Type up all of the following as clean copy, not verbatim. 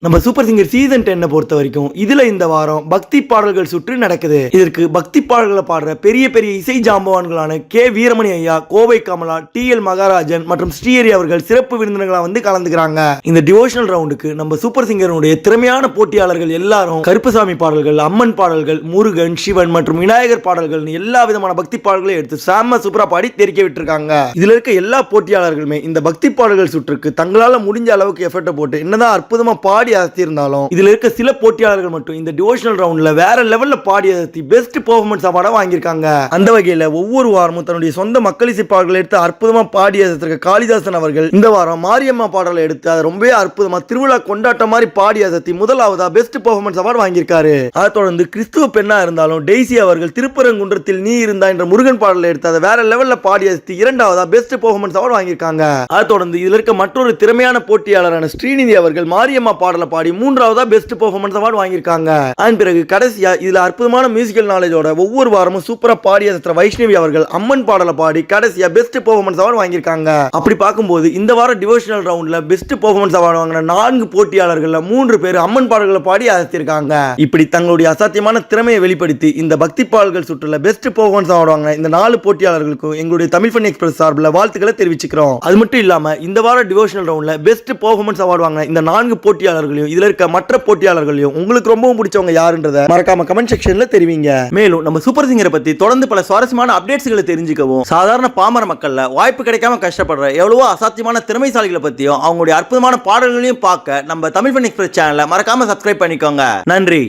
நம்ம super singer season 10 பொறுத்த வரைக்கும் இதுல இந்த வாரம் பக்தி பாடல்கள் சுற்று நடக்குது. இதற்கு பக்தி பாடல்களை பாடுற பெரிய பெரிய இசை ஜாம்பவான்களான கே வீரமணி ஐயா, கோவை கமலா, TL மகாராஜன் மற்றும் ஸ்ரீஹரி அவர்கள் சிறப்பு விருந்தினர்களா வந்து கலந்துக்கிறாங்க. இந்த டிவோஷனல் ரவுண்டுக்கு நம்ம சூப்பர் சிங்கருடைய திறமையான போட்டியாளர்கள் எல்லாரும் கருப்பசாமி பாடல்கள், அம்மன் பாடல்கள், முருகன், சிவன் மற்றும் விநாயகர் பாடல்கள் எல்லா விதமான பக்தி பாடல்களையும் எடுத்து சாம சூப்பரா பாடி தெரிக்க விட்டுருக்காங்க. இதுல இருக்க எல்லா போட்டியாளர்களுமே இந்த பக்தி பாடல்கள் சுற்றுக்கு தங்களால முடிஞ்ச அளவுக்கு எஃபர்ட் போட்டு என்னதான் அற்புதமா பாடி இருந்தாலும் இதுல இருக்க சில போட்டியாளர்கள் மட்டும் இந்த டிவோஷனல் ரவுண்ட்ல வேற லெவல்ல பாடி அசத்தி பெஸ்ட் பெர்ஃபார்மன்ஸ் அவார்டை வாங்கியிருக்காங்க. அந்த வகையில ஒவ்வொரு வாரமும் தன்னுடைய சொந்த மக்கள் இசை பாடல்களை எடுத்து அற்புதமா பாடி அசத்திருக்க காளிதாசன் அவர்கள் இந்த வாரம் மாரியம்மா பாடலை எடுத்து அதை ரொம்பவே அற்புதமா திருவிழா கொண்டாட்டம் மாதிரி பாடி அசத்தி முதலாவதா பெஸ்ட் பெர்ஃபார்மன்ஸ் அவார்டு வாங்கியிருக்காரு. அதை தொடர்ந்து கிறிஸ்துவ பெண்ணா இருந்தாலும் டெய்சி அவர்கள் திருப்பரங்குன்றத்தில் நீ இருந்தா என்ற முருகன் பாடலை எடுத்து அதை வேற லெவல்ல பாடி அசத்தி இரண்டாவதா பெஸ்ட் பெர்ஃபார்மன்ஸ் அவார்டு வாங்கியிருக்காங்க. அதை தொடர்ந்து இதுல இருக்க மற்றொரு திறமையான போட்டியாளரான ஸ்ரீநிதி அவர்கள் மாரியம்மா பாடலை பாடி மூன்றாவதா பெஸ்ட் பெர்ஃபார்மன்ஸ் அவார்டு வாங்கியிருக்காங்க. அதன் பிறகு கடைசியா இதுல அற்புதமான மியூசிக்கல் நாலேஜோட ஒவ்வொரு வாரமும் சூப்பரா பாடி அசத்துற வைஷ்ணவி அவர்கள் அம்மன் பாடலை பாடி கடைசியா பெஸ்ட் பெர்ஃபார்மன்ஸ் அவார்டு வாங்கியிருக்காங்க. அப்படி பார்க்கும்போது இந்த வாரம் டிவோஷனல் ரவுண்ட்ல பெஸ்ட் பெர்ஃபார்மன்ஸ் அவார்டு வாங்கின 4 போட்டியாளர்கள்ல 3 பேர் அம்மன் பாடல்களை பாடி அசத்திருக்காங்க. இப்படி தங்களுடைய அசாத்தியமான திறமையை வெளிப்படுத்தி இந்த பக்தி பாடல்கள் சுற்றுல பெஸ்ட் பெர்ஃபார்மன்ஸ் அவார்டு வாங்கின இந்த 4 போட்டியாளர்களுக்கும் எங்களுடைய தமிழ் ஃபன் எக்ஸ்பிரஸ் சார்பில் வாழ்த்துக்களை தெரிவிச்சுக்கிறோம். அது மட்டும் இல்லாம இந்த வாரம் டிவோஷனல் ரவுண்ட்ல பெஸ்ட் பெர்ஃபார்மன்ஸ் அவார்டு வாங்கின இந்த 4 போட்டியாளர்களையும் இதுல இருக்க மற்ற போட்டியாளர்களையும் உங்களுக்கு ரொம்பவும் பிடிச்சவங்க யாருன்றத மறக்காம கமெண்ட் செக்ஷன்ல தெரிவிங்க. மேலும் நம்ம சூப்பர் சிங்கரை பத்தி தொடர்ந்து பல சுவாரஸ்யமான அப்டேட்ஸ்களை தெரிஞ்சுக்கவும் சாதாரண பாமர மக்கள்ல வாய்ப்பு கிடைக்காம கஷ்டப்படுற எவ்வளவோ அசாத்தியமான திறமைசாலிகளை பத்தியும் அவங்களுடைய அற்புதமான பாடல்களையும் பார்க்க நம்ம தமிழ் ஃபன் எக்ஸ்பிரஸ் சேனலை மறக்காம சப்ஸ்கிரைப் பண்ணிக்கோங்க. நன்றி.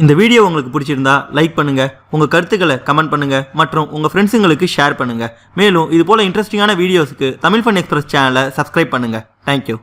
இந்த வீடியோ உங்களுக்கு பிடிச்சிருந்தா லைக் பண்ணுங்க, உங்க கருத்துக்களை கமெண்ட் பண்ணுங்க மற்றும் உங்க ஃப்ரெண்ட்ஸுங்களுக்கு ஷேர் பண்ணுங்க. மேலும் இது போல இன்ட்ரெஸ்டிங்கான வீடியோஸ்க்கு தமிழ் ஃபன் எக்ஸ்பிரஸ் சேனலை சப்ஸ்கிரைப் பண்ணுங்க. தேங்க்யூ.